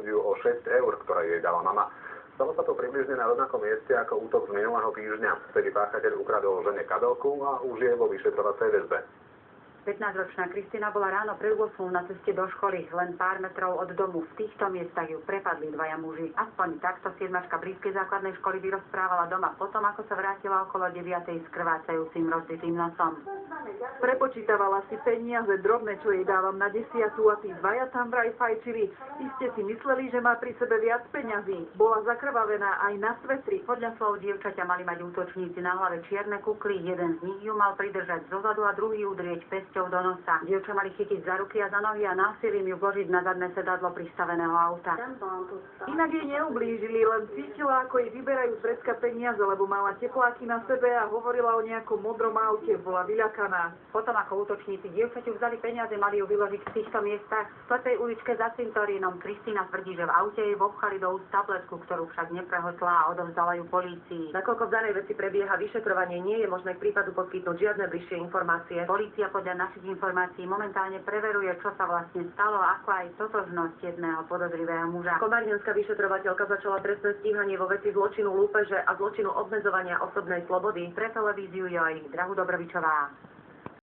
ju o 6 eur, ktoré jej dala mama. Stalo sa to približne na rovnakom mieste ako útok z minulého týždňa. Vtedy páchateľ ukradol žene kabelku a už je vo vyšetrovacej väzbe. 15-ročná Kristina bola ráno pred 8 na ceste do školy, len pár metrov od domu. V týchto miestach ju prepadli dvaja muži. Aspoň takto siedmačka blízkej základnej školy vyrozprávala doma potom, ako sa vrátila okolo 9. s krvácajúcim rozbitým nosom. Prepočítavala si peniaze drobné, čo jej dávam na 10. a tí dvaja tam vraj fajčili. Iste si mysleli, že má pri sebe viac peňazí. Bola zakrvavená aj na svetri. Podľa slov dievčaťa mali mať útočníci na hlave čierne kukly. Jeden z nich ju mal pridržať zozadu a druhý udrieť pesťou do nosa. Dievča mali chytiť za ruky a za nohy a násilím ju vložiť na zadné sedadlo pristaveného auta. Inak jej neublížili, len cítila, ako jej vyberajú z vrecka peniaze, lebo mala tepláky na sebe a hovorila o nejakom modrom aute. Bola vyľakaná. Potom ako útočníci dievčaťu vzali peniaze, mali ju vyložiť v týchto miestach. V slepej uličke za cintorínom Kristína tvrdí, že v aute jej vobchali do úst tabletku, ktorú však neprehotla a odovzdala ju polícii. Nakoľko v danej veci prebieha vyšetrovanie, nie je možné k prípadu poskytnúť žiadne bližšie informácie. Polícia podľa našich informácií momentálne preveruje, čo sa vlastne stalo, ako aj totožnosť jedného podozrivého muža. Komárnenská vyšetrovateľka začala trestné stíhanie vo veci zločinu lúpeže a zločinu obmedzovania osobnej slobody. Pre televíziu Joj, Drahu Dobrovičová.